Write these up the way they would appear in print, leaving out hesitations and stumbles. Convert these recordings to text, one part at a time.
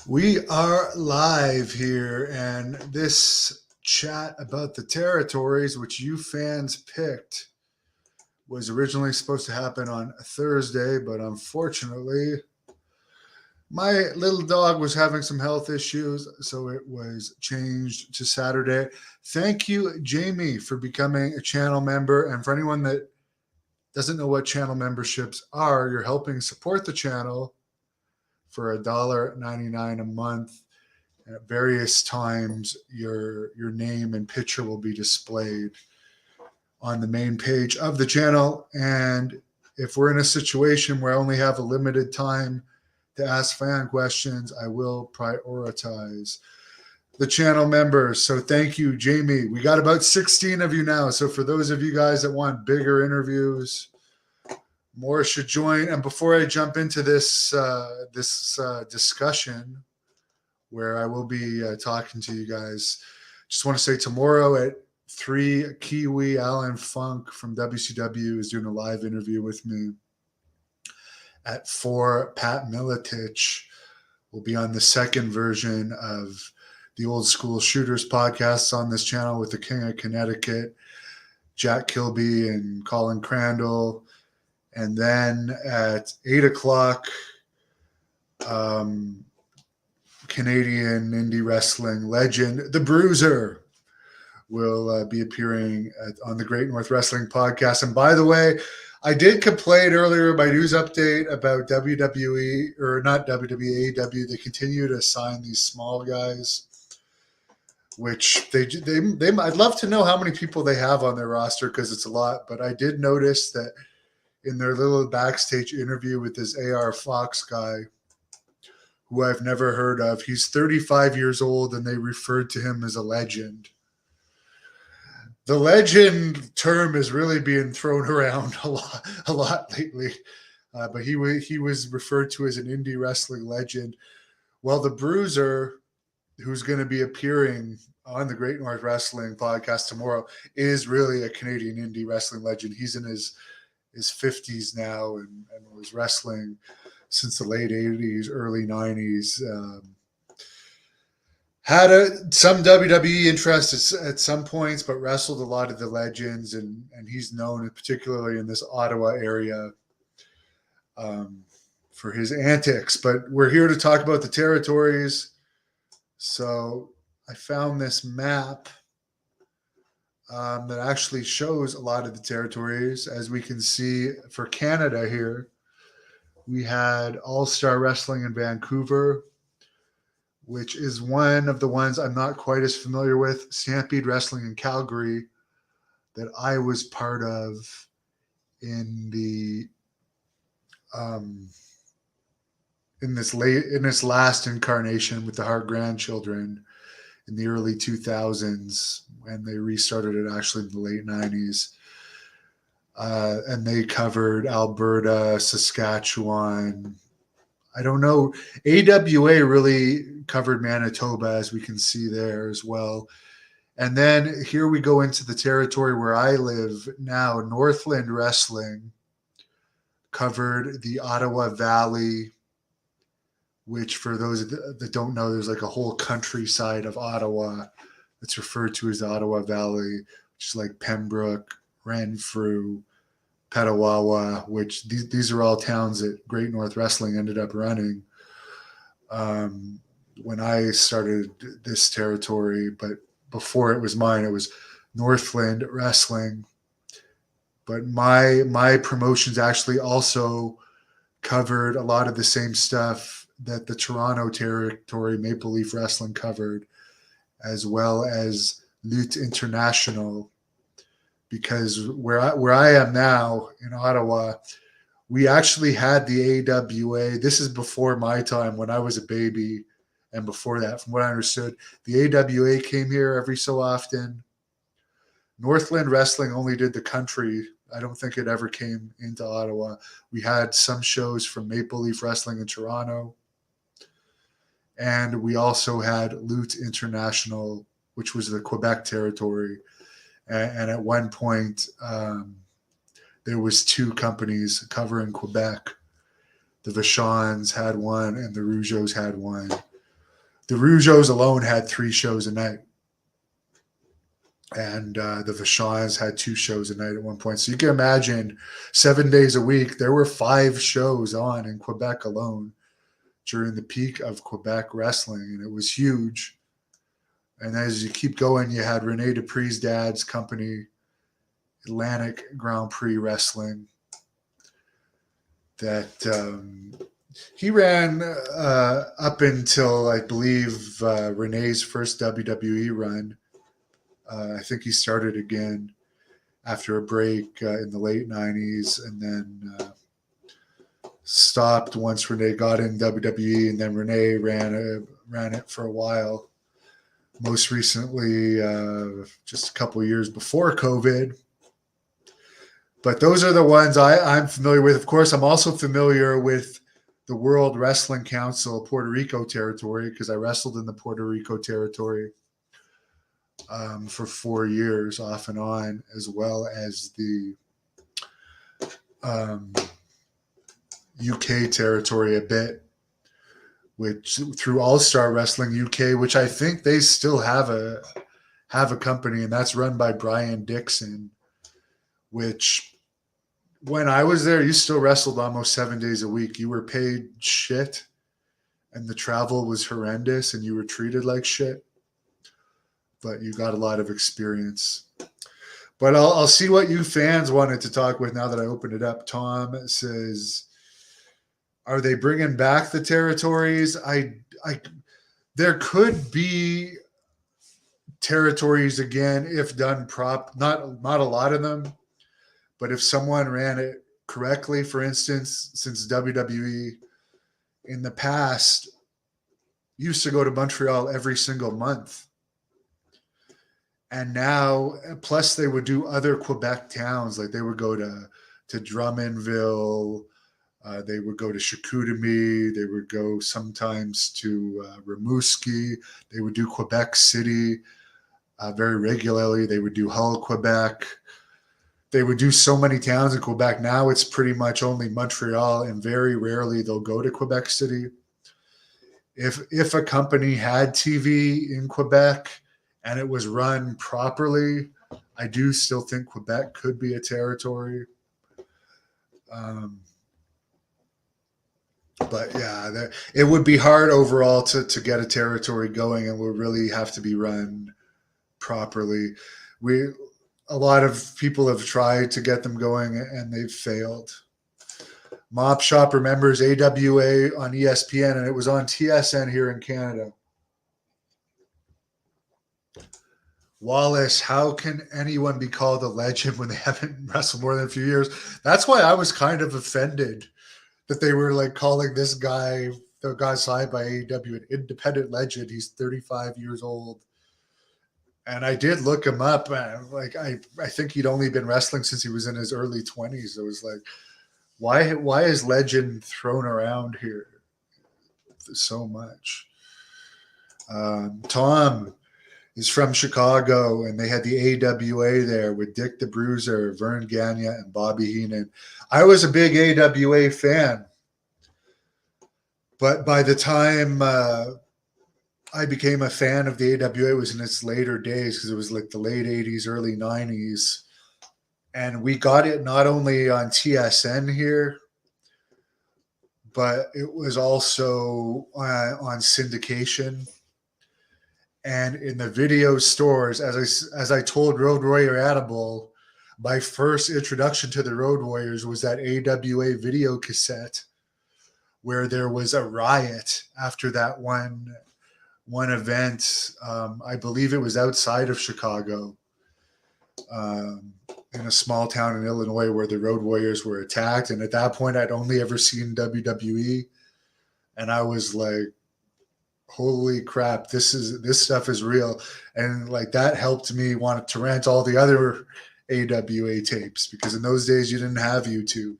We are live here, and this chat about the territories, which you fans picked, was originally supposed to happen on Thursday, but unfortunately, my little dog was having some health issues, so it was changed to Saturday. Thank you, Jamie, for becoming a channel member. And for anyone that doesn't know what channel memberships are, you're helping support the channel for $1.99 a month. At various times, your name and picture will be displayed on the main page of the channel. And if we're in a situation where I only have a limited time to ask fan questions, I will prioritize the channel members. So thank you, Jamie. We got about 16 of you now. So for those of you guys that want bigger interviews, more should join. And before I jump into this discussion, where I will be talking to you guys, just want to say tomorrow at 3, Kiwi Alan Funk from WCW is doing a live interview with me. At 4, Pat Miletich will be on the second version of the Old School Shooters podcast on this channel with the King of Connecticut, Jack Kilby and Colin Crandall. And then at 8 o'clock, Canadian indie wrestling legend, The Bruiser, will be appearing on the Great North Wrestling podcast. And by the way, I did complain earlier in my news update about WWE, or not WWE, AEW. They continue to sign these small guys, which they I'd love to know how many people they have on their roster, because it's a lot. But I did notice that in their little backstage interview with this AR Fox guy, who I've never heard of, he's 35 years old, and they referred to him as a legend. The legend term is really being thrown around a lot lately, but he was referred to as an indie wrestling legend. Well, the Bruiser, who's going to be appearing on the Great North Wrestling podcast tomorrow, is really a Canadian indie wrestling legend. He's in his 50s now, and was wrestling since the late 80s, early 90s. Had some WWE interest at some points, but wrestled a lot of the legends, and he's known particularly in this Ottawa area for his antics. But we're here to talk about the territories. So I found this map that actually shows a lot of the territories. As we can see for Canada here, we had All-Star Wrestling in Vancouver, which is one of the ones I'm not quite as familiar with. Stampede Wrestling in Calgary, that I was part of in the in this last incarnation with the Hart grandchildren in the early 2000s, when they restarted it actually in the late 90s. And they covered Alberta, Saskatchewan. I don't know. AWA really covered Manitoba, as we can see there as well. And then here we go into the territory where I live now. Northland Wrestling covered the Ottawa Valley, which, for those that don't know, there's like a whole countryside of Ottawa that's referred to as the Ottawa Valley, which is like Pembroke, Renfrew, Petawawa, which these are all towns that Great North Wrestling ended up running when I started this territory. But before it was mine, it was Northland Wrestling. But my promotions actually also covered a lot of the same stuff that the Toronto territory, Maple Leaf Wrestling, covered, as well as Lutte International. Because where I am now in Ottawa, we actually had the AWA. This is before my time, when I was a baby, and before that, from what I understood, the AWA came here every so often. Northland Wrestling only did the country. I don't think it ever came into Ottawa. We had some shows from Maple Leaf Wrestling in Toronto. And we also had Lutte International, which was the Quebec territory. And at one point, there was 2 companies covering Quebec. The Vachons had one, and the Rougeaus had one. The Rougeaus alone had 3 shows a night. And the Vachons had 2 shows a night at one point. So you can imagine 7 days a week, there were 5 shows on in Quebec alone during the peak of Quebec wrestling, and it was huge. And as you keep going, you had Rene Dupree's dad's company, Atlantic Grand Prix Wrestling, that he ran up until, I believe, Renee's first WWE run. I think he started again after a break in the late 90s, and then stopped once Renee got in WWE, and then Renee ran it for a while. Most recently, just a couple of years before COVID. But those are the ones I'm familiar with. Of course, I'm also familiar with the World Wrestling Council Puerto Rico territory because I wrestled in the Puerto Rico territory for 4 years off and on, as well as the UK territory a bit, which through All Star Wrestling UK, which I think they still have a company, and that's run by Brian Dixon, which when I was there, you still wrestled almost 7 days a week. You were paid shit, and the travel was horrendous, and you were treated like shit. But you got a lot of experience. But I'll see what you fans wanted to talk with now that I opened it up. Tom says, are they bringing back the territories? There could be territories again if done not a lot of them, but if someone ran it correctly. For instance, since WWE in the past used to go to Montreal every single month. And now, plus they would do other Quebec towns, like they would go to Drummondville, they would go to Chicoutimi, they would go sometimes to Rimouski, they would do Quebec City very regularly, they would do Hull, Quebec. They would do so many towns in Quebec. Now it's pretty much only Montreal, and very rarely they'll go to Quebec City. If a company had TV in Quebec and it was run properly, I do still think Quebec could be a territory. But yeah, it would be hard overall to get a territory going, and would really have to be run properly. A lot of people have tried to get them going, and they've failed. Mop Shop remembers AWA on ESPN, and it was on TSN here in Canada. Wallace, how can anyone be called a legend when they haven't wrestled more than a few years? That's why I was kind of offended that they were like calling this guy, the guy signed by AEW, an independent legend. He's 35 years old. And I did look him up. Like I think he'd only been wrestling since he was in his early 20s. I was like, why is legend thrown around here so much? Tom is from Chicago, and they had the AWA there with Dick the Bruiser, Vern Gagne, and Bobby Heenan. I was a big AWA fan, but by the time I became a fan of the AWA, it was in its later days, because it was like the late 80s, early 90s. And we got it not only on TSN here, but it was also on syndication. And in the video stores, as I told Road Warrior Animal, my first introduction to the Road Warriors was that AWA video cassette, where there was a riot after that one event. I believe it was outside of Chicago, in a small town in Illinois, where the Road Warriors were attacked. And at that point, I'd only ever seen WWE, and I was like, holy crap, this stuff is real. And like that helped me want to rent all the other AWA tapes, because in those days you didn't have YouTube.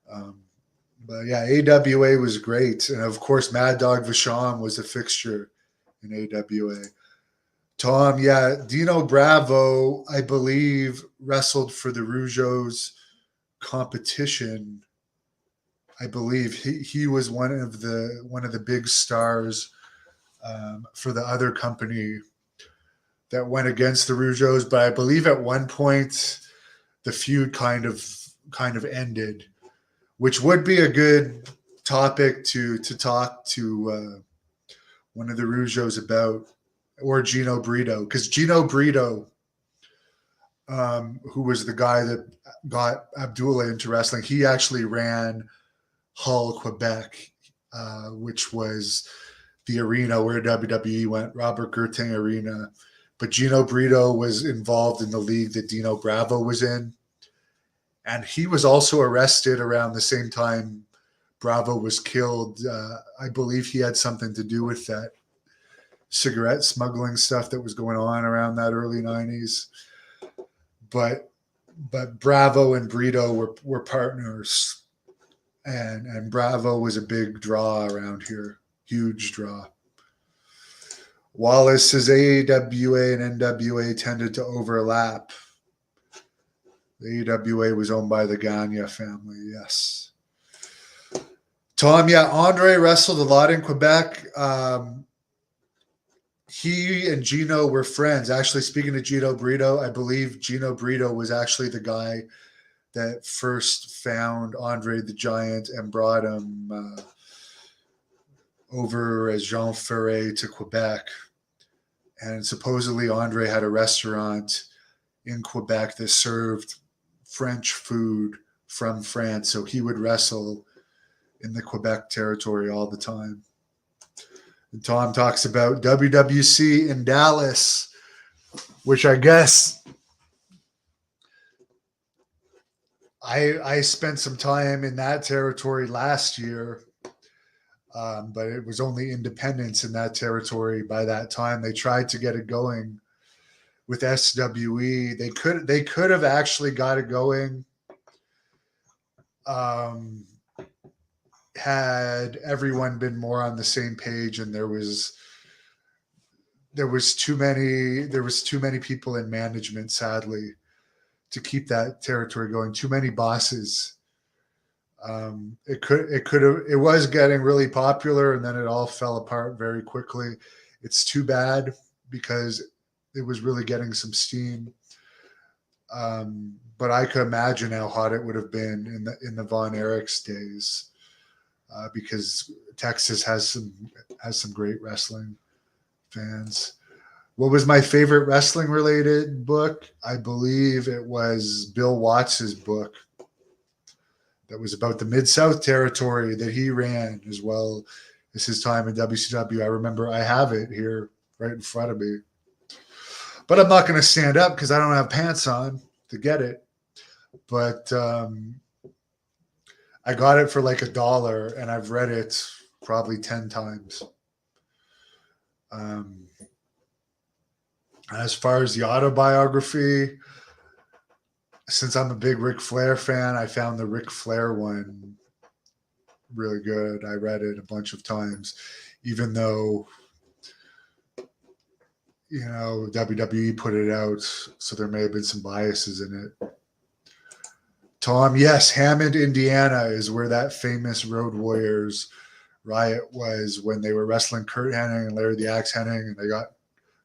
But yeah, AWA was great. And of course, Mad Dog Vachon was a fixture in AWA. Tom, yeah, Dino Bravo, I believe, wrestled for the Rougeaus competition. I believe he was one of the big stars for the other company that went against the Rougeaus. But I believe at one point the feud kind of ended, which would be a good topic to talk to one of the Rougeaus about, or Gino Brito, because Gino Brito, who was the guy that got Abdullah into wrestling, he actually ran Hull, Quebec, which was the arena where WWE went, Robert Gerting Arena. But Gino Brito was involved in the league that Dino Bravo was in. And he was also arrested around the same time Bravo was killed. I believe he had something to do with that cigarette smuggling stuff that was going on around that early 90s. But Bravo and Brito were partners. And Bravo was a big draw around here, huge draw. Wallace says AWA and NWA tended to overlap. The AWA was owned by the Gagne family, yes. Tom, yeah, Andre wrestled a lot in Quebec. He and Gino were friends. Actually, speaking of Gino Brito, I believe Gino Brito was actually the guy that first found Andre the Giant and brought him over as Jean Ferret to Quebec. And supposedly Andre had a restaurant in Quebec that served French food from France. So he would wrestle in the Quebec territory all the time. And Tom talks about WWC in Dallas, which I guess I spent some time in that territory last year, but it was only independents in that territory by that time. They tried to get it going with SWE. They could have actually got it going had everyone been more on the same page, and there was too many people in management, sadly, to keep that territory going. Too many bosses. It was getting really popular, and then it all fell apart very quickly. It's too bad because it was really getting some steam. But I could imagine how hot it would have been in the Von Erichs days, because Texas has some great wrestling fans. What was my favorite wrestling related book? I believe it was Bill Watts's book that was about the Mid-South territory that he ran, as well as his time in WCW. I remember I have it here right in front of me. But I'm not going to stand up because I don't have pants on to get it. But I got it for like $1, and I've read it probably 10 times. As far as the autobiography, since I'm a big Ric Flair fan, I found the Ric Flair one really good. I read it a bunch of times, even though, WWE put it out, so there may have been some biases in it. Tom, yes, Hammond, Indiana is where that famous Road Warriors riot was, when they were wrestling Kurt Hennig and Larry the Axe Hennig, and they got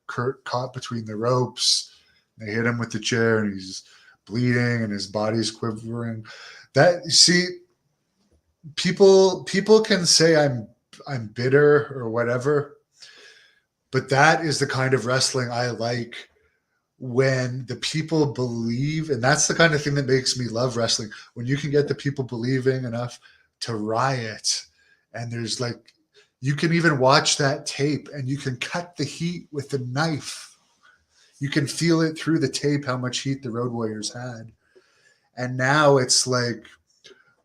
Kurt caught between the ropes. They hit him with the chair, and he's bleeding, and his body's quivering. That, see, people can say I'm bitter or whatever, but that is the kind of wrestling I like, when the people believe, and that's the kind of thing that makes me love wrestling, when you can get the people believing enough to riot. And there's like, you can even watch that tape and you can cut the heat with the knife. You can feel it through the tape how much heat the Road Warriors had. And now it's like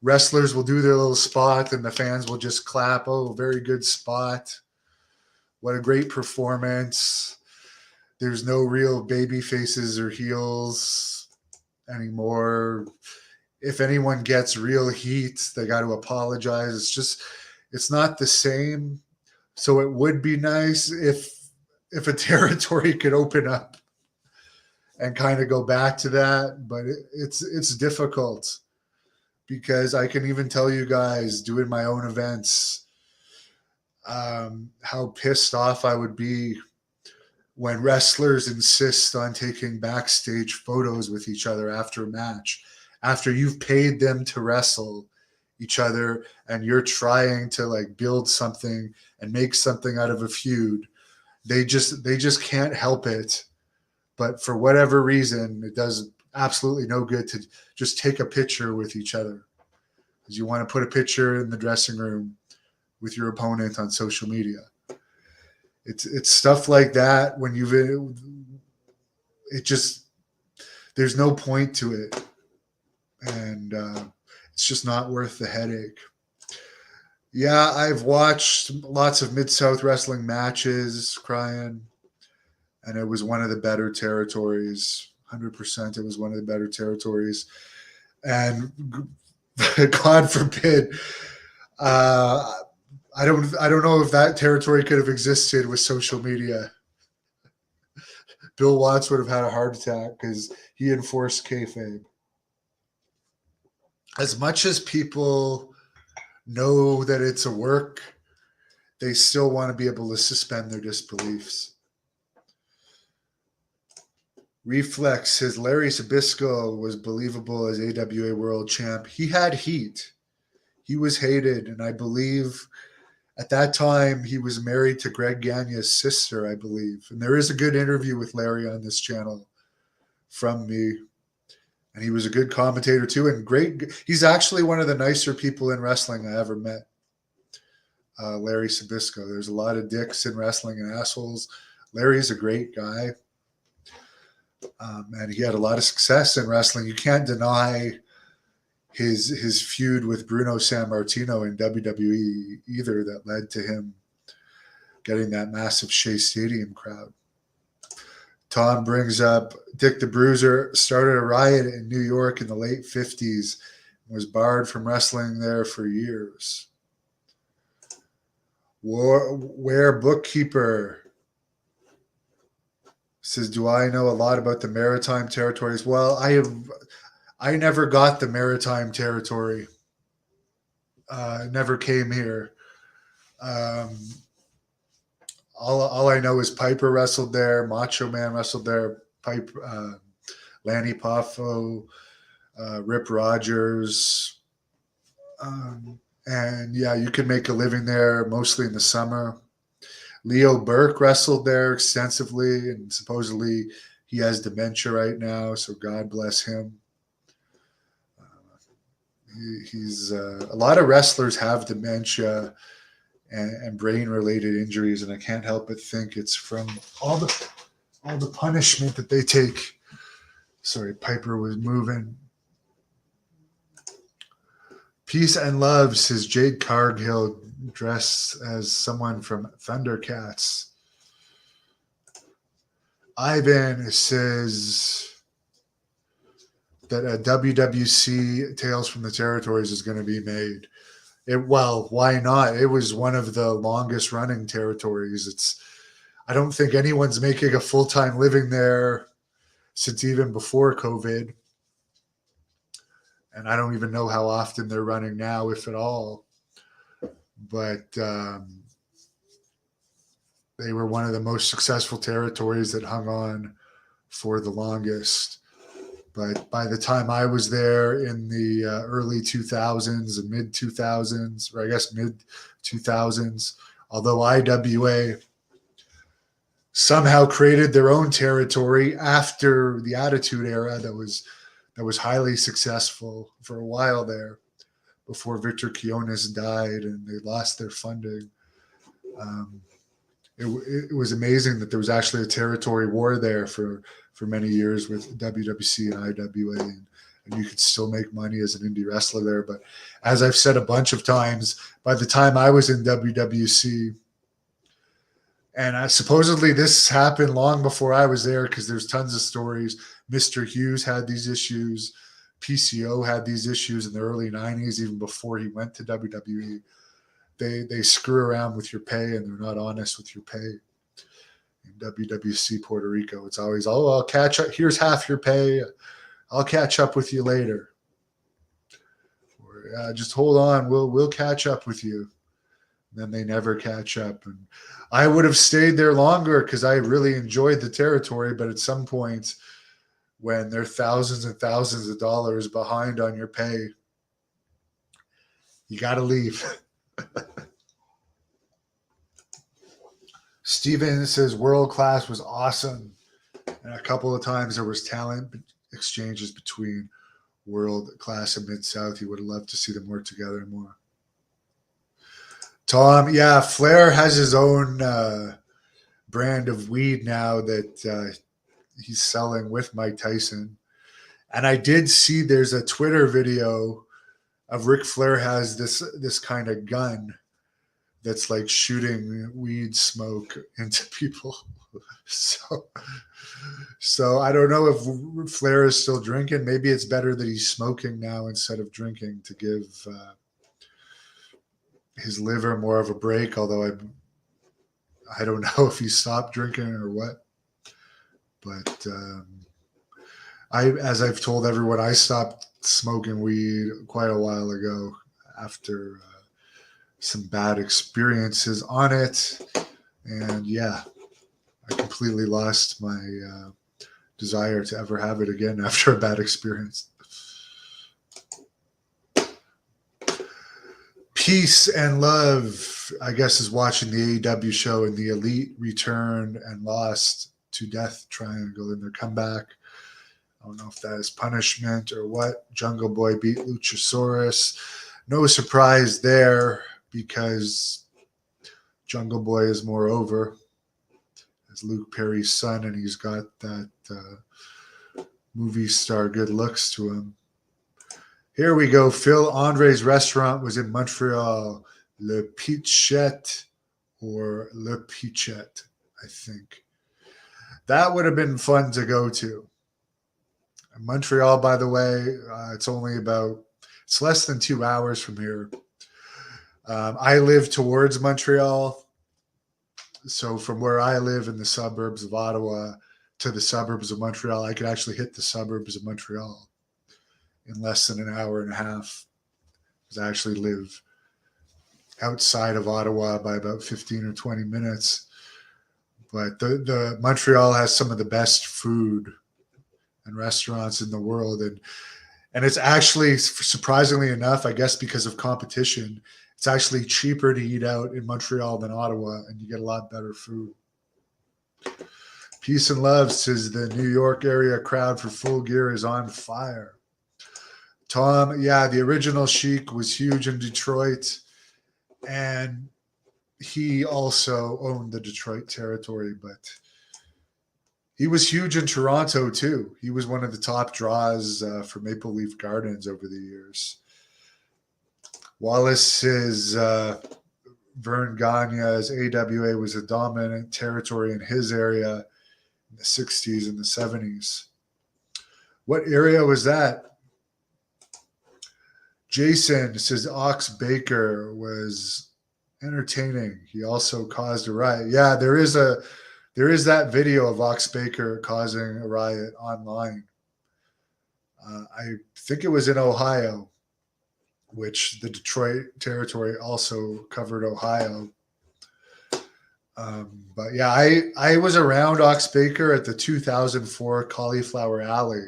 wrestlers will do their little spot and the fans will just clap. Oh, very good spot. What a great performance. There's no real baby faces or heels anymore. If anyone gets real heat, they got to apologize. It's not the same. So it would be nice if a territory could open up and kind of go back to that, but it's difficult, because I can even tell you guys, doing my own events, how pissed off I would be when wrestlers insist on taking backstage photos with each other after a match, after you've paid them to wrestle each other and you're trying to like build something and make something out of a feud. They just can't help it. But for whatever reason, it does absolutely no good to just take a picture with each other, because you want to put a picture in the dressing room with your opponent on social media. It's stuff like that when it just, there's no point to it, and it's just not worth the headache. Yeah, I've watched lots of Mid-South wrestling matches, crying, and it was one of the better territories. 100%, it was one of the better territories. And God forbid, I don't know if that territory could have existed with social media. Bill Watts would have had a heart attack because he enforced kayfabe. As much as people know that it's a work, they still want to be able to suspend their disbeliefs. Reflex, his Larry Zbyszko was believable as AWA World Champ. He had heat. He was hated, and I believe at that time he was married to Greg Gagne's sister, I believe. And there is a good interview with Larry on this channel from me. And he was a good commentator too, and great. He's actually one of the nicer people in wrestling I ever met. Larry Zbyszko. There's a lot of dicks in wrestling and assholes. Larry's a great guy. And he had a lot of success in wrestling. You can't deny his feud with Bruno Sammartino in WWE either, that led to him getting that massive Shea Stadium crowd. Tom brings up Dick the Bruiser started a riot in New York in the late 50s and was barred from wrestling there for years. Where Bookkeeper says, do I know a lot about the Maritime Territories? Well, I never got the Maritime Territory. Never came here. All I know is Piper wrestled there, Macho Man wrestled there, Lanny Poffo, Rip Rogers. And yeah, you can make a living there mostly in the summer. Leo Burke wrestled there extensively, and supposedly he has dementia right now, so God bless him. He's a lot of wrestlers have dementia and brain-related injuries, and I can't help but think it's from all the punishment that they take. Sorry, Piper was moving. Peace and Love says Jade Cargill dressed as someone from Thundercats. Ivan says that a WWC Tales from the Territories is going to be made. Well, why not? It was one of the longest running territories. I don't think anyone's making a full-time living there since even before COVID. And I don't even know how often they're running now, if at all. But they were one of the most successful territories that hung on for the longest. But by the time I was there in the early 2000s and mid 2000s, or I guess mid 2000s, although IWA somehow created their own territory after the Attitude Era that was highly successful for a while there, before Victor Quiones died and they lost their funding. It was amazing that there was actually a territory war there for many years with WWC and IWA, and you could still make money as an indie wrestler there. But as I've said a bunch of times, by the time I was in WWC, and supposedly this happened long before I was there, because there's tons of stories. Mr. Hughes had these issues. PCO had these issues in the early 90s, even before he went to WWE. They screw around with your pay, and they're not honest with your pay. In WWC Puerto Rico, it's always, oh, I'll catch up. Here's half your pay. I'll catch up with you later. Or just hold on. We'll catch up with you. then they never catch up. And I would have stayed there longer because I really enjoyed the territory. But at some point, when they're thousands and thousands of dollars behind on your pay, you got to leave. Steven says world class was awesome. And a couple of times there was talent exchanges between world class and Mid-South. He would have loved to see them work together more. Tom, yeah, Flair has his own brand of weed now that he's selling with Mike Tyson. And I did see there's a Twitter video of Ric Flair has this kind of gun that's like shooting weed smoke into people. So I don't know if Flair is still drinking. Maybe it's better that he's smoking now instead of drinking to give his liver more of a break. Although I don't know if he stopped drinking or what. But as I've told everyone, I stopped smoking weed quite a while ago after some bad experiences on it. And yeah, I completely lost my desire to ever have it again after a bad experience. Peace and Love, I guess, is watching the AEW show, and the Elite returned and lost to Death Triangle in their comeback. I don't know if that is punishment or what. Jungle Boy beat Luchasaurus. No surprise there because Jungle Boy is more over as Luke Perry's son, and he's got that movie star good looks to him. Here we go. Phil Andre's restaurant was in Montreal. Le Pichette or Le Pichette, I think. That would have been fun to go to. Montreal, by the way, it's less than 2 hours from here. I live towards Montreal. So from where I live in the suburbs of Ottawa to the suburbs of Montreal, I could actually hit the suburbs of Montreal in less than an hour and a half. Because I actually live outside of Ottawa by about 15 or 20 minutes. But the Montreal has some of the best food and restaurants in the world. And it's actually, surprisingly enough, I guess because of competition, it's actually cheaper to eat out in Montreal than Ottawa, and you get a lot better food. Peace and Love says the New York area crowd for Full Gear is on fire. Tom, yeah, the original Sheik was huge in Detroit, and he also owned the Detroit territory, but he was huge in Toronto too. He was one of the top draws for Maple Leaf Gardens over the years. Wallace says Vern Gagne's AWA was a dominant territory in his area in the 60s and the 70s. What area was that? Jason says Ox Baker was entertaining. He also caused a riot. Yeah, there is that video of Ox Baker causing a riot online. I think it was in Ohio, which the Detroit territory also covered Ohio. But yeah, I was around Ox Baker at the 2004 Cauliflower Alley.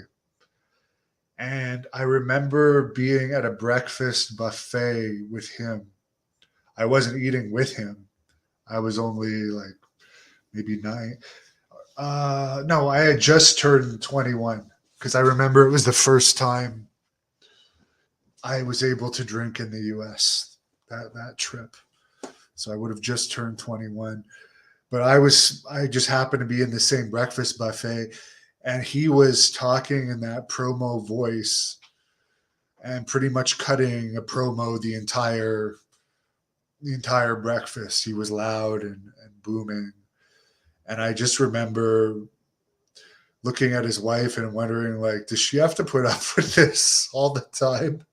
And I remember being at a breakfast buffet with him. I wasn't eating with him. I was only like maybe 9. No, I had just turned 21 because I remember it was the first time I was able to drink in the U.S. that trip. So I would have just turned 21. But I just happened to be in the same breakfast buffet, and he was talking in that promo voice and pretty much cutting a promo the entire breakfast. He was loud and booming. And I just remember looking at his wife and wondering, like, does she have to put up with this all the time?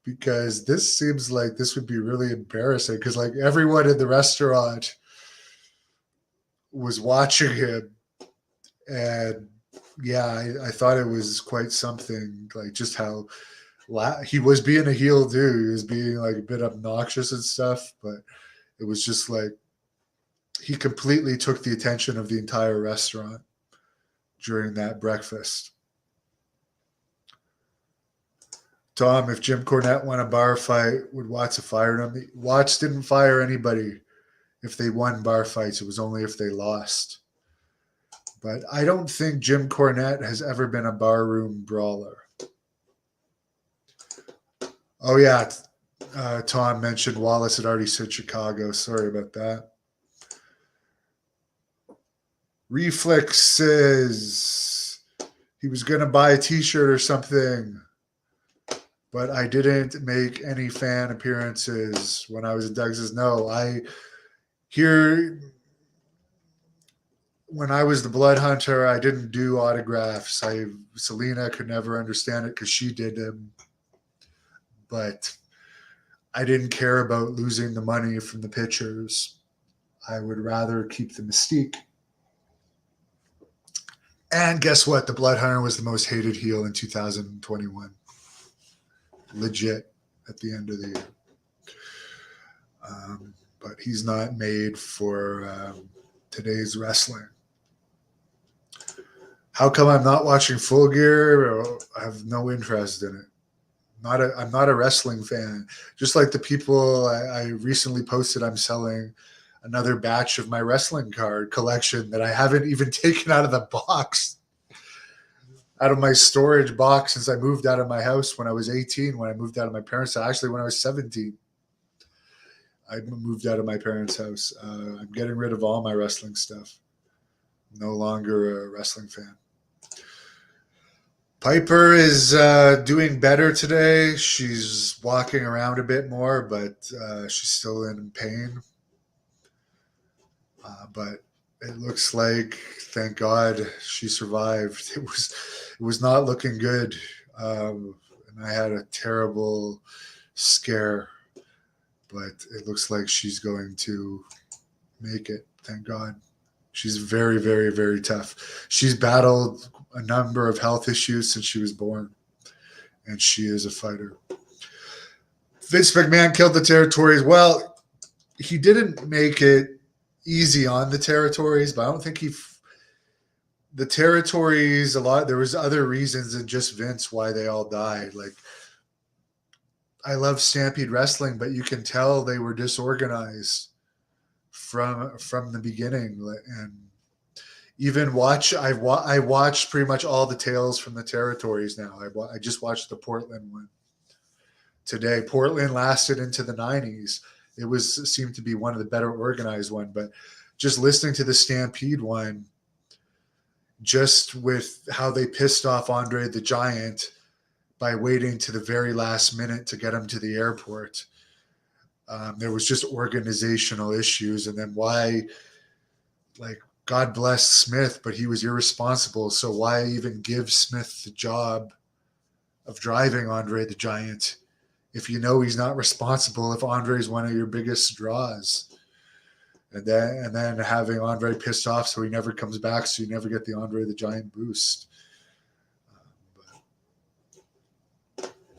Because this seems like this would be really embarrassing, because like everyone in the restaurant was watching him. And yeah, I thought it was quite something, like just how He was being a heel too. He was being like a bit obnoxious and stuff, but it was just like he completely took the attention of the entire restaurant during that breakfast. Tom, if Jim Cornette won a bar fight, would Watts have fired him? Watts didn't fire anybody if they won bar fights. It was only if they lost. But I don't think Jim Cornette has ever been a barroom brawler. Oh, yeah. Tom mentioned Wallace had already said Chicago. Sorry about that. Reflex says he was going to buy a t-shirt or something, but I didn't make any fan appearances when I was in Doug's. No, when I was the Blood Hunter, I didn't do autographs. Selena could never understand it because she did them, but I didn't care about losing the money from the pictures. I would rather keep the mystique. And guess what? The Blood Hunter was the most hated heel in 2021. Legit at the end of the year. But he's not made for today's wrestling. How come I'm not watching Full Gear? I have no interest in it. I'm not a wrestling fan. Just like the people I recently posted, I'm selling another batch of my wrestling card collection that I haven't even taken out of the box, out of my storage box since I moved out of my house when I was 18, when I moved out of my parents' house. Actually, when I was 17, I moved out of my parents' house. I'm getting rid of all my wrestling stuff. No longer a wrestling fan. Piper is doing better today. She's walking around a bit more, but she's still in pain. But it looks like, thank God, she survived. It was not looking good, and I had a terrible scare. But it looks like she's going to make it. Thank God. She's very, very, very tough. She's battled a number of health issues since she was born, and she is a fighter. Vince McMahon killed the territories. Well, he didn't make it easy on the territories, but I don't think the territories, there was other reasons than just Vince why they all died. Like, I love Stampede Wrestling, but you can tell they were disorganized from the beginning. And even I watched pretty much all the tales from the territories now. I just watched the Portland one today. Portland lasted into the 90s. It seemed to be one of the better organized one, but just listening to the Stampede one, just with how they pissed off Andre the Giant by waiting to the very last minute to get him to the airport. There was just organizational issues. And then why, like, God bless Smith, but he was irresponsible. So why even give Smith the job of driving Andre the Giant if you know he's not responsible, if Andre is one of your biggest draws? And then having Andre pissed off so he never comes back, so you never get the Andre the Giant boost.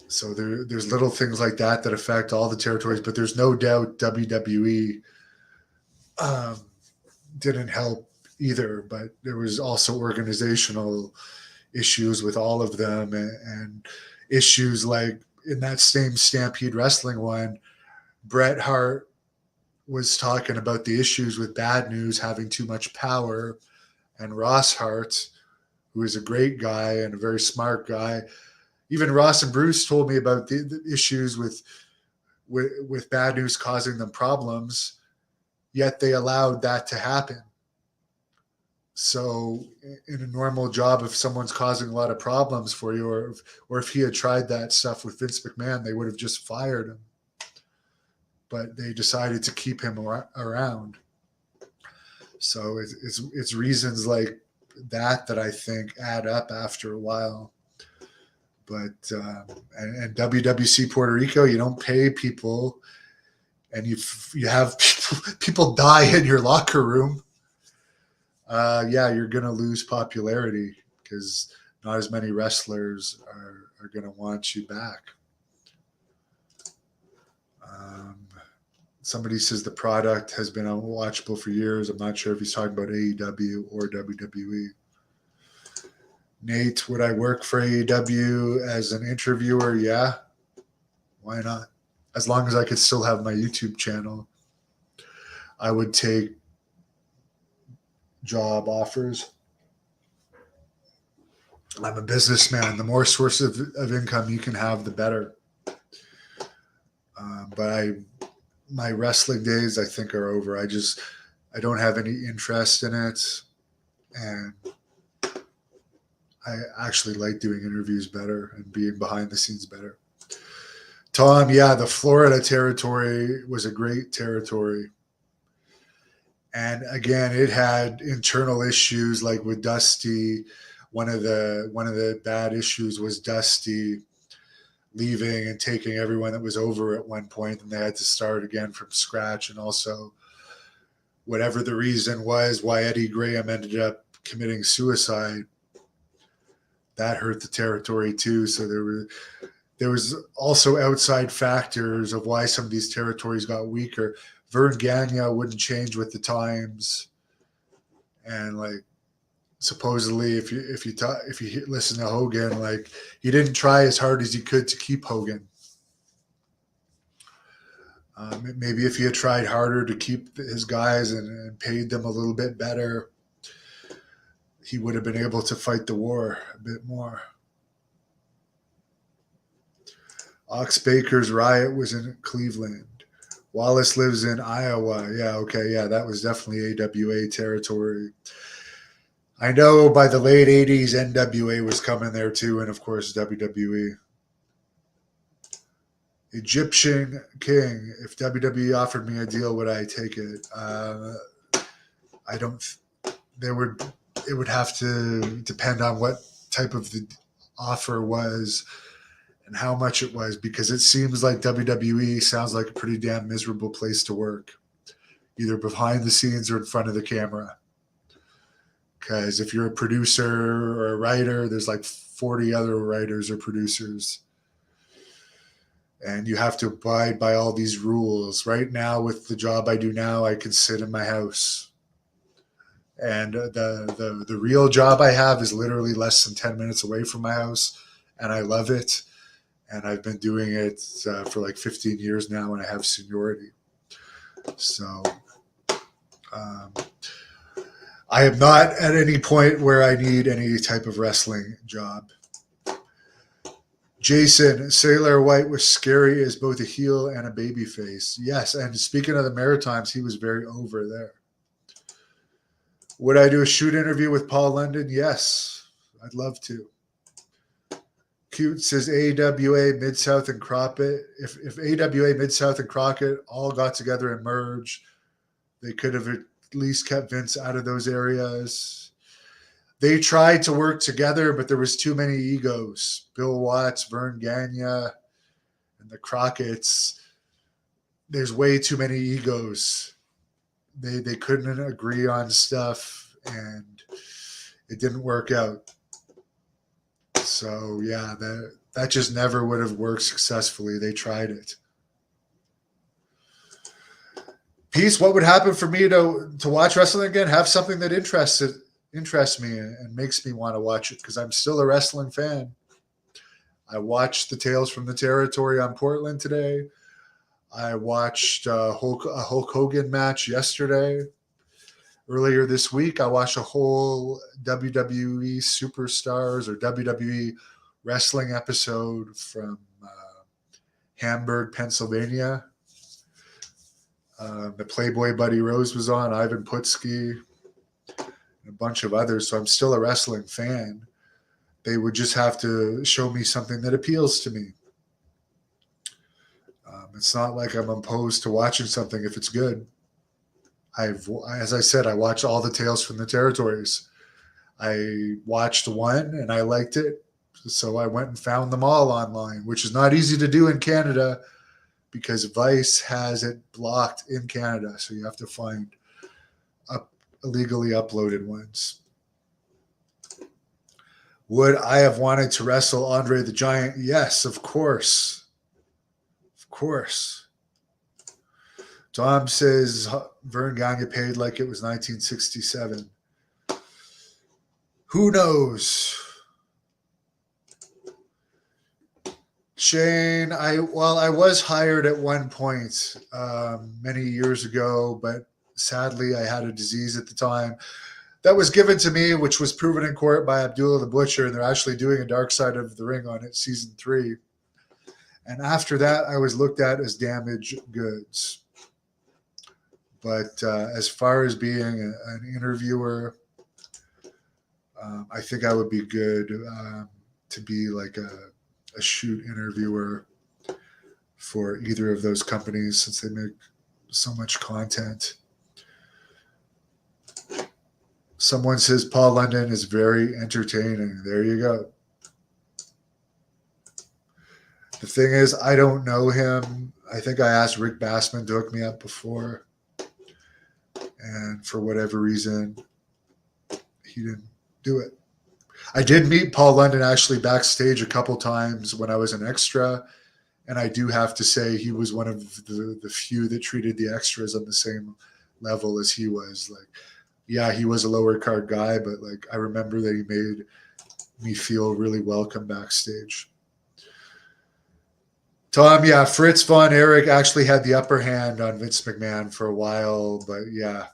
So there's little things like that affect all the territories, but there's no doubt WWE didn't help either. But there was also organizational issues with all of them, and issues like in that same Stampede Wrestling one, Bret Hart was talking about the issues with Bad News having too much power, and Ross Hart, who is a great guy and a very smart guy. Even Ross and Bruce told me about the issues with Bad News causing them problems, yet they allowed that to happen. So in a normal job, if someone's causing a lot of problems for you, or if he had tried that stuff with Vince McMahon, they would have just fired him. But they decided to keep him around. So it's reasons like that I think add up after a while. But and WWC Puerto Rico, you don't pay people, and you have people die in your locker room. Yeah, you're gonna lose popularity because not as many wrestlers are going to want you back. Somebody says the product has been unwatchable for years. I'm not sure if he's talking about AEW or WWE. Nate, would I work for AEW as an interviewer? Yeah. Why not? As long as I could still have my YouTube channel, I would take job offers. I'm a businessman. The more sources of income you can have, the better. But my wrestling days, I think, are over. I don't have any interest in it, and I actually like doing interviews better and being behind the scenes better. Tom, yeah, the Florida territory was a great territory. And again, it had internal issues like with Dusty. One of the bad issues was Dusty leaving and taking everyone that was over at one point, and they had to start again from scratch. And also, whatever the reason was why Eddie Graham ended up committing suicide, that hurt the territory too. So there was also outside factors of why some of these territories got weaker. Vern Gagne wouldn't change with the times, and like supposedly, if you listen to Hogan, like he didn't try as hard as he could to keep Hogan. Maybe if he had tried harder to keep his guys and paid them a little bit better, he would have been able to fight the war a bit more. Ox Baker's riot was in Cleveland. Wallace lives in Iowa. Yeah, okay, yeah, that was definitely AWA territory. I know by the late 80s, NWA was coming there too, and of course, WWE. Egyptian King, if WWE offered me a deal, would I take it? I don't. It would have to depend on what type of the offer was and how much it was, because it seems like WWE sounds like a pretty damn miserable place to work, either behind the scenes or in front of the camera. Because if you're a producer or a writer, there's like 40 other writers or producers. And you have to abide by all these rules. Right now, with the job I do now, I can sit in my house. And the real job I have is literally less than 10 minutes away from my house. And I love it. And I've been doing it for like 15 years now, and I have seniority. So I am not at any point where I need any type of wrestling job. Jason, Sailor White was scary as both a heel and a baby face. Yes, and speaking of the Maritimes, he was very over there. Would I do a shoot interview with Paul London? Yes, I'd love to. Cute says AWA, Mid-South, and Crockett. If AWA, Mid-South, and Crockett all got together and merged, they could have at least kept Vince out of those areas. They tried to work together, but there was too many egos. Bill Watts, Vern Gagne, and the Crockett's. There's way too many egos. They couldn't agree on stuff, and it didn't work out. So yeah, that just never would have worked successfully. They tried it. Peace, what would happen for me to watch wrestling again? Have something that interests me and makes me want to watch it, because I'm still a wrestling fan. I watched the Tales from the Territory on Portland today. I watched a Hulk Hogan match yesterday. Earlier this week, I watched a whole WWE Superstars or WWE wrestling episode from Hamburg, Pennsylvania. The Playboy Buddy Rose was on, Ivan Putski, and a bunch of others. So I'm still a wrestling fan. They would just have to show me something that appeals to me. It's not like I'm opposed to watching something if it's good. As I said, I watch all the Tales from the Territories. I watched one and I liked it, so I went and found them all online, which is not easy to do in Canada because Vice has it blocked in Canada. So you have to find illegally uploaded ones. Would I have wanted to wrestle Andre the Giant? Yes, of course. Of course. Tom says Vern Gagne paid like it was 1967. Who knows? Shane, I was hired at one point many years ago, but sadly I had a disease at the time that was given to me, which was proven in court by Abdullah the Butcher, and they're actually doing a Dark Side of the Ring on it, season 3. And after that, I was looked at as damaged goods. But as far as being an interviewer, I think I would be good to be like a shoot interviewer for either of those companies since they make so much content. Someone says Paul London is very entertaining. There you go. The thing is, I don't know him. I think I asked Rick Bassman to hook me up before. And for whatever reason, he didn't do it. I did meet Paul London actually backstage a couple times when I was an extra. And I do have to say he was one of the few that treated the extras on the same level as he was. Like, yeah, he was a lower card guy, but like I remember that he made me feel really welcome backstage. Tom, yeah, Fritz von Erich actually had the upper hand on Vince McMahon for a while, but yeah,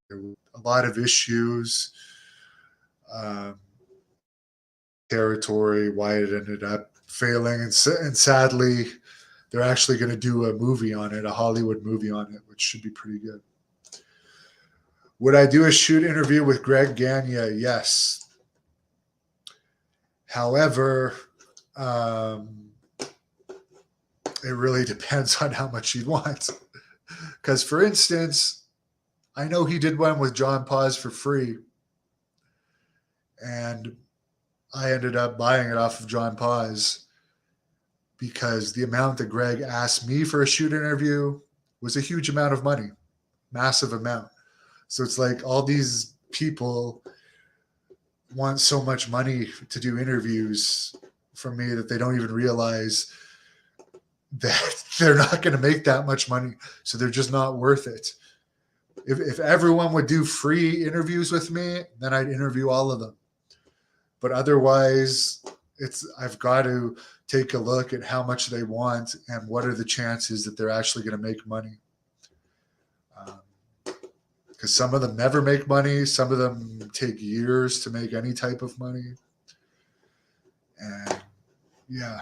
there were a lot of issues. Territory, why it ended up failing, and sadly, they're actually going to do a movie on it, a Hollywood movie on it, which should be pretty good. Would I do a shoot interview with Greg Gagne? Yes. However, it really depends on how much you'd want. Because, for instance, I know he did one with John Paz for free, and I ended up buying it off of John Paz because the amount that Greg asked me for a shoot interview was a huge amount of money, massive amount. So it's like all these people want so much money to do interviews from me that they don't even realize that they're not going to make that much money. So they're just not worth it. If everyone would do free interviews with me, then I'd interview all of them. But otherwise, I've got to take a look at how much they want and what are the chances that they're actually going to make money. Because some of them never make money. Some of them take years to make any type of money. And yeah,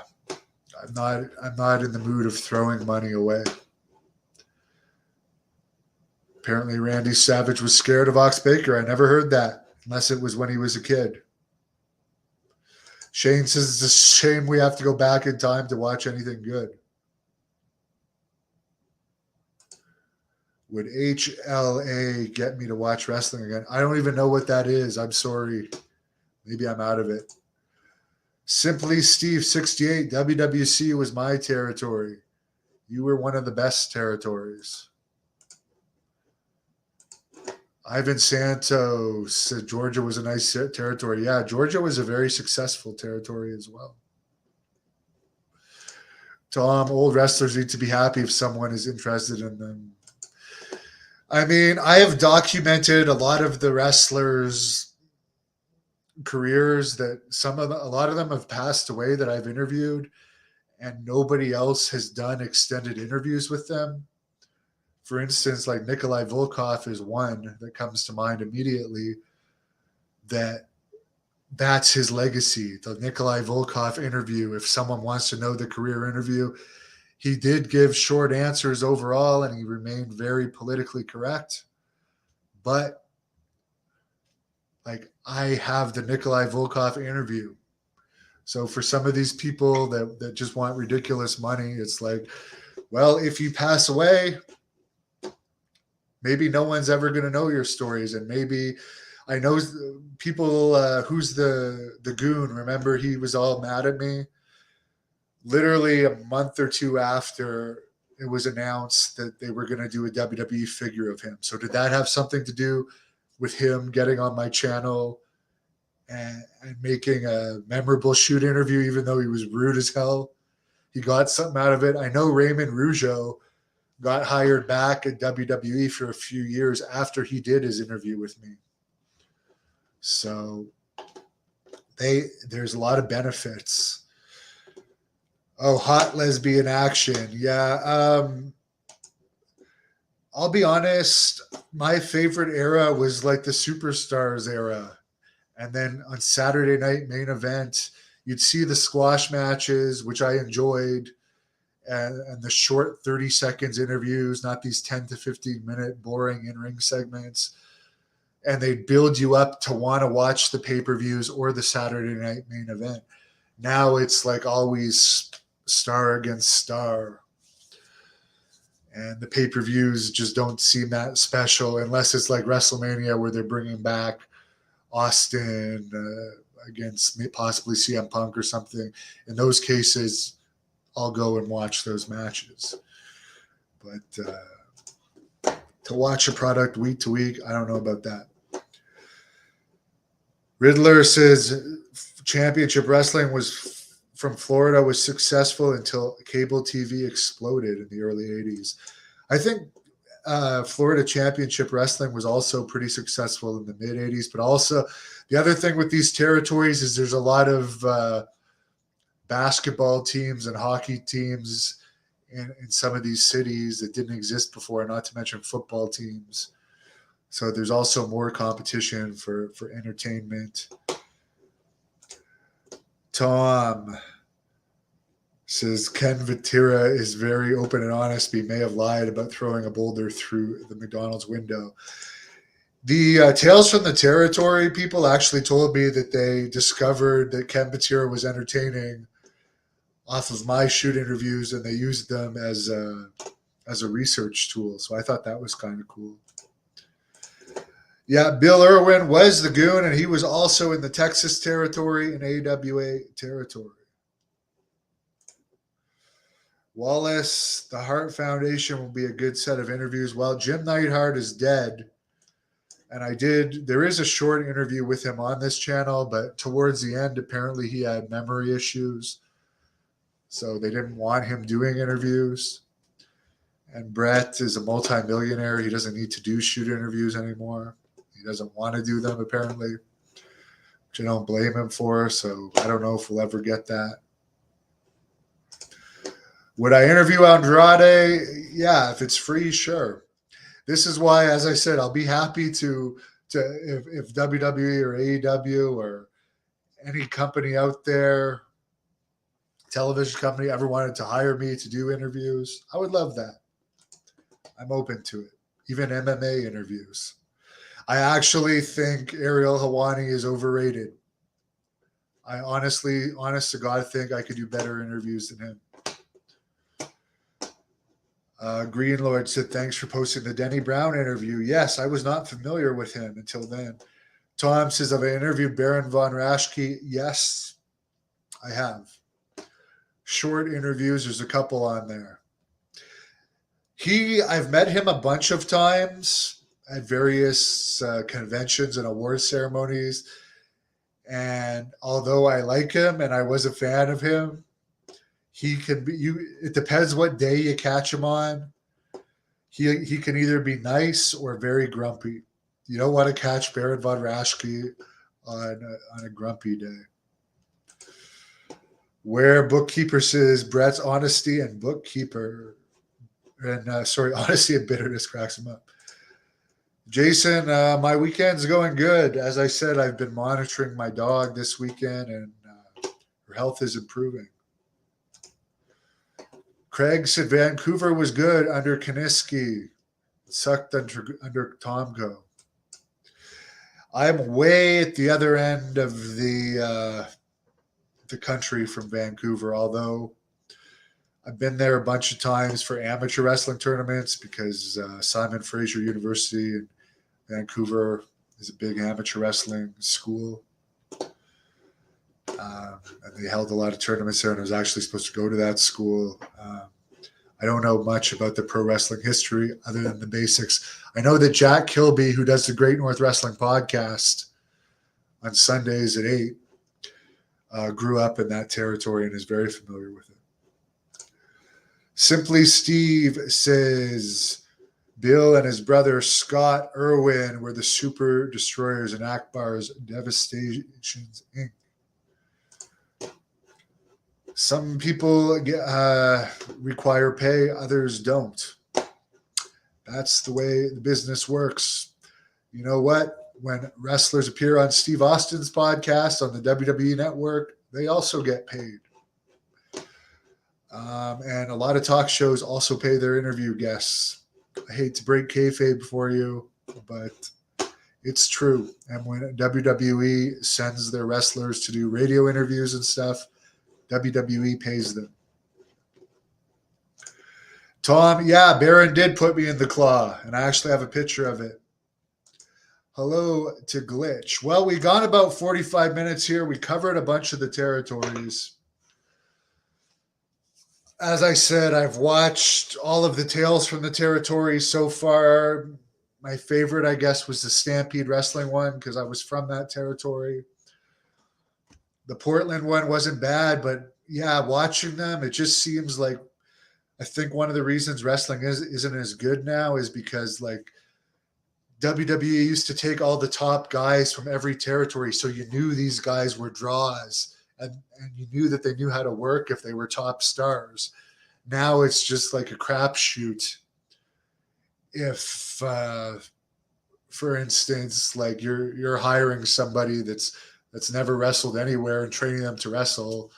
I'm not in the mood of throwing money away. Apparently Randy Savage was scared of Ox Baker. I never heard that, unless it was when he was a kid. Shane says it's a shame we have to go back in time to watch anything good. Would HLA get me to watch wrestling again? I don't even know what that is. I'm sorry. Maybe I'm out of it. Simply Steve 68. WWC was my territory. You were one of the best territories. Ivan Santos said Georgia was a nice territory. Yeah, Georgia was a very successful territory as well. Tom, old wrestlers need to be happy if someone is interested in them. I mean, I have documented a lot of the wrestlers' careers that a lot of them have passed away that I've interviewed, and nobody else has done extended interviews with them. For instance, like Nikolai Volkov is one that comes to mind immediately. That's his legacy, the Nikolai Volkov interview. If someone wants to know the career interview, he did give short answers overall, and he remained very politically correct. But like, I have the Nikolai Volkov interview. So for some of these people that just want ridiculous money, it's like, well, if you pass away, maybe no one's ever going to know your stories. And maybe I know people, who's the goon. Remember, he was all mad at me. Literally a month or two after it was announced that they were going to do a WWE figure of him. So did that have something to do with him getting on my channel and making a memorable shoot interview, even though he was rude as hell. He got something out of it. I know Raymond Rougeau got hired back at WWE for a few years after he did his interview with me. So there's a lot of benefits. Oh, hot lesbian action. Yeah. I'll be honest, my favorite era was like the Superstars era. And then on Saturday night main event, you'd see the squash matches, which I enjoyed, and the short 30 seconds interviews, not these 10 to 15-minute boring in-ring segments. And they'd build you up to want to watch the pay-per-views or the Saturday night main event. Now it's like always star against star. And the pay-per-views just don't seem that special unless it's like WrestleMania where they're bringing back Austin against possibly CM Punk or something. In those cases, I'll go and watch those matches. But to watch a product week to week, I don't know about that. Riddler says Championship Wrestling was from Florida was successful until cable TV exploded in the early 80s. I think Florida Championship Wrestling was also pretty successful in the mid 80s, but also the other thing with these territories is there's a lot of basketball teams and hockey teams in some of these cities that didn't exist before, not to mention football teams. So there's also more competition for entertainment. Tom says Ken Vatira is very open and honest. He may have lied about throwing a boulder through the McDonald's window. The Tales from the Territory people actually told me that they discovered that Ken Vatira was entertaining off of my shoot interviews, and they used them as a research tool. So I thought that was kind of cool. Yeah, Bill Irwin was the Goon, and he was also in the Texas territory and AWA territory. Wallace, the Hart Foundation will be a good set of interviews. Well, Jim Neidhart is dead, and there is a short interview with him on this channel, but towards the end, apparently he had memory issues, so they didn't want him doing interviews. And Brett is a multimillionaire. He doesn't need to do shoot interviews anymore. He doesn't want to do them, apparently, which I don't blame him for, so I don't know if we'll ever get that. Would I interview Andrade? Yeah, if it's free, sure. This is why, as I said, I'll be happy to if WWE or AEW or any company out there, television company, ever wanted to hire me to do interviews, I would love that. I'm open to it. Even MMA interviews. I actually think Ariel Helwani is overrated. I honest to God, think I could do better interviews than him. Green Lord said, thanks for posting the Denny Brown interview. Yes, I was not familiar with him until then. Tom says, have I interviewed Baron von Raschke? Yes, I have. Short interviews, there's a couple on there. I've met him a bunch of times at various conventions and award ceremonies. And although I like him and I was a fan of him, he can be it depends what day you catch him on. He can either be nice or very grumpy. You don't want to catch Baron von Raschke on a grumpy day. Where Bookkeeper says Brett's honesty and bookkeeper honesty and bitterness cracks him up. Jason, my weekend's going good. As I said, I've been monitoring my dog this weekend, and her health is improving. Craig said Vancouver was good under Kiniski. It sucked under Tomko. I'm way at the other end of the country from Vancouver, although I've been there a bunch of times for amateur wrestling tournaments because Simon Fraser University in Vancouver is a big amateur wrestling school. And they held a lot of tournaments there, and I was actually supposed to go to that school. I don't know much about the pro wrestling history other than the basics. I know that Jack Kilby, who does the Great North Wrestling podcast on Sundays at 8. Grew up in that territory and is very familiar with it. Simply Steve says Bill and his brother Scott Irwin were the Super Destroyers in Akbar's Devastations Inc. Some people require pay, others don't. That's the way the business works. You know what? When wrestlers appear on Steve Austin's podcast on the WWE Network, they also get paid. And a lot of talk shows also pay their interview guests. I hate to break kayfabe for you, but it's true. And when WWE sends their wrestlers to do radio interviews and stuff, WWE pays them. Tom, yeah, Baron did put me in the claw, and I actually have a picture of it. Hello to Glitch. Well, we got about 45 minutes here. We covered a bunch of the territories. As I said, I've watched all of the tales from the territories so far. My favorite, I guess, was the Stampede Wrestling one because I was from that territory. The Portland one wasn't bad, but yeah, watching them, it just seems like I think one of the reasons wrestling isn't as good now is because like WWE used to take all the top guys from every territory, so you knew these guys were draws, and you knew that they knew how to work if they were top stars. Now it's just like a crapshoot. If, for instance, like you're hiring somebody that's never wrestled anywhere and training them to wrestle,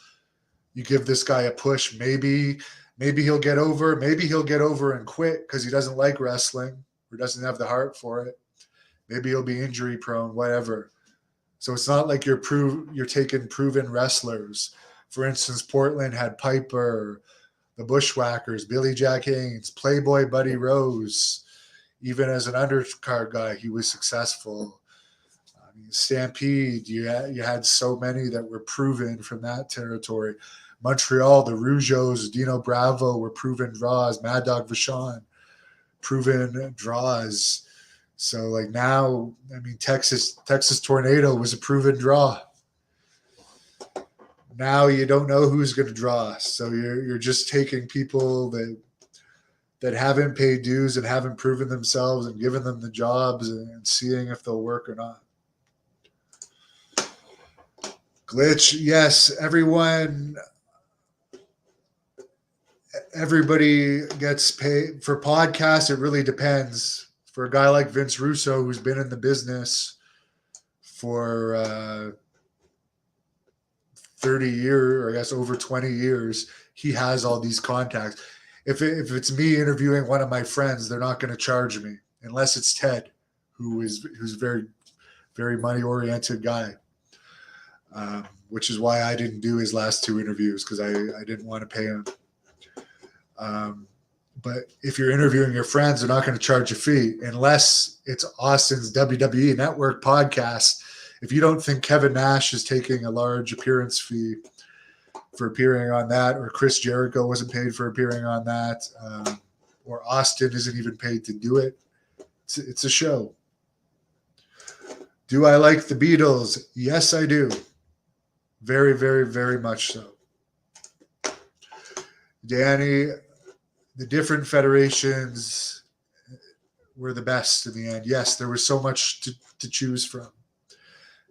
you give this guy a push. Maybe he'll get over. Maybe he'll get over and quit because he doesn't like wrestling or doesn't have the heart for it. Maybe he'll be injury prone, whatever. So it's not like you're taking proven wrestlers. For instance, Portland had Piper, the Bushwhackers, Billy Jack Haynes, Playboy Buddy Rose. Even as an undercard guy, he was successful. Stampede, you had so many that were proven from that territory. Montreal, the Rougeos, Dino Bravo were proven draws. Mad Dog Vachon, proven draws. So like now, I mean, Texas Tornado was a proven draw. Now you don't know who's going to draw. So you're just taking people that haven't paid dues and haven't proven themselves and given them the jobs and seeing if they'll work or not. Glitch, yes, everybody gets paid. For podcasts, it really depends. For a guy like Vince Russo, who's been in the business for 30 years, or I guess over 20 years, he has all these contacts. If it's me interviewing one of my friends, they're not going to charge me unless it's Ted, who's a very, very money-oriented guy. Which is why I didn't do his last two interviews because I didn't want to pay him. But if you're interviewing your friends, they're not going to charge a fee unless it's Austin's WWE Network podcast. If you don't think Kevin Nash is taking a large appearance fee for appearing on that, or Chris Jericho wasn't paid for appearing on that, or Austin isn't even paid to do it, it's a show. Do I like the Beatles? Yes, I do. Very, very, very much so. Danny, the different federations were the best in the end. Yes, there was so much to choose from.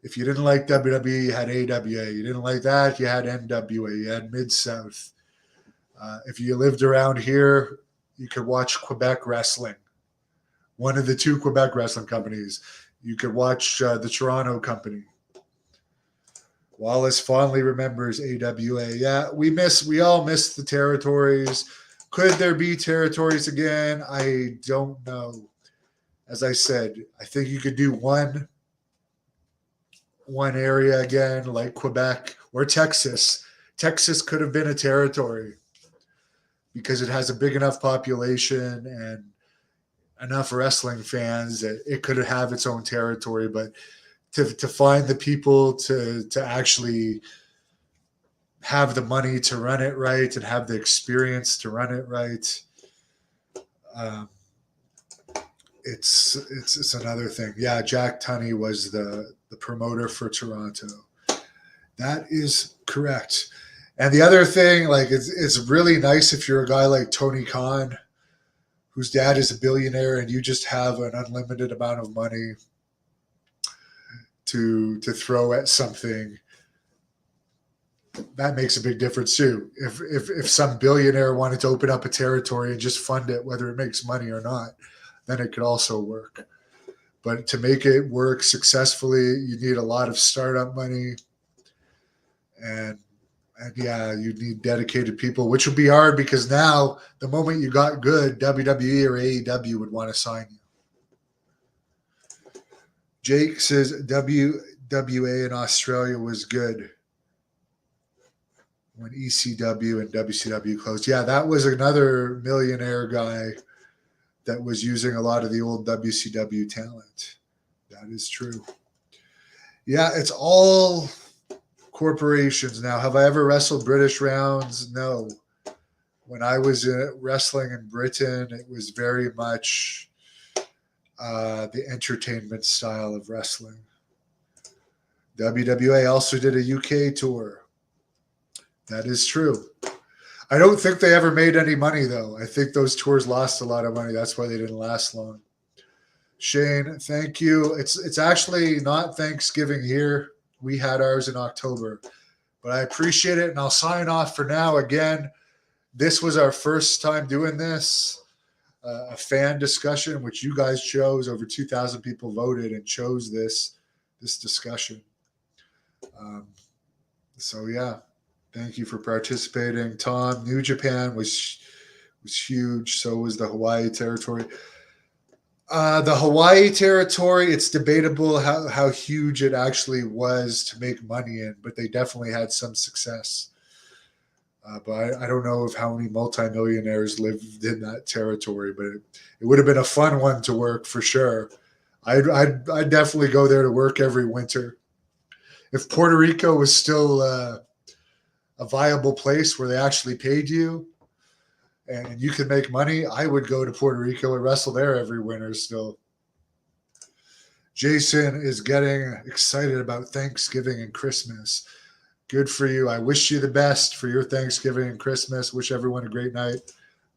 If you didn't like WWE, you had AWA. You didn't like that, you had NWA. You had Mid-South. If you lived around here, you could watch Quebec Wrestling, one of the two Quebec wrestling companies. You could watch the Toronto company. Wallace fondly remembers AWA. Yeah, we all miss the territories. Could there be territories again? I don't know. As I said, I think you could do one area again, like Quebec or Texas. Texas could have been a territory because it has a big enough population and enough wrestling fans that it could have its own territory. But to find the people to actually have the money to run it right and have the experience to run it right, it's another thing. Yeah, Jack Tunney was the promoter for Toronto. That is correct. And the other thing, like, it's really nice if you're a guy like Tony Khan, whose dad is a billionaire, and you just have an unlimited amount of money to throw at something. That makes a big difference too. If some billionaire wanted to open up a territory and just fund it, whether it makes money or not, then it could also work. But to make it work successfully, you need a lot of startup money, and yeah, you need dedicated people, which would be hard because now the moment you got good, WWE or AEW would want to sign you. Jake says WWA in Australia was good when ECW and WCW closed. Yeah, that was another millionaire guy that was using a lot of the old WCW talent. That is true. Yeah, it's all corporations now. Have I ever wrestled British rounds? No. When I was wrestling in Britain, it was very much the entertainment style of wrestling. WWA also did a UK tour. That is true. I don't think they ever made any money, though. I think those tours lost a lot of money. That's why they didn't last long. Shane, thank you. It's actually not Thanksgiving here. We had ours in October. But I appreciate it, and I'll sign off for now. Again, this was our first time doing this, a fan discussion, which you guys chose. Over 2,000 people voted and chose this discussion. So, yeah. Thank you for participating, Tom. New Japan was huge. So was the Hawaii territory. The Hawaii territory, it's debatable how huge it actually was to make money in, but they definitely had some success. But I don't know how many multimillionaires lived in that territory, but it would have been a fun one to work for sure. I'd definitely go there to work every winter. If Puerto Rico was still a viable place where they actually paid you and you could make money, I would go to Puerto Rico and wrestle there every winter still. Jason is getting excited about Thanksgiving and Christmas. Good for you. I wish you the best for your Thanksgiving and Christmas. Wish everyone a great night.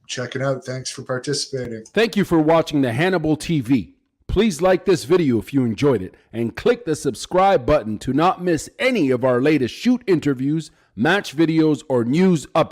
Check it out. Thanks for participating. Thank you for watching the Hannibal TV. Please like this video if you enjoyed it and click the subscribe button to not miss any of our latest shoot interviews, match videos, or news updates.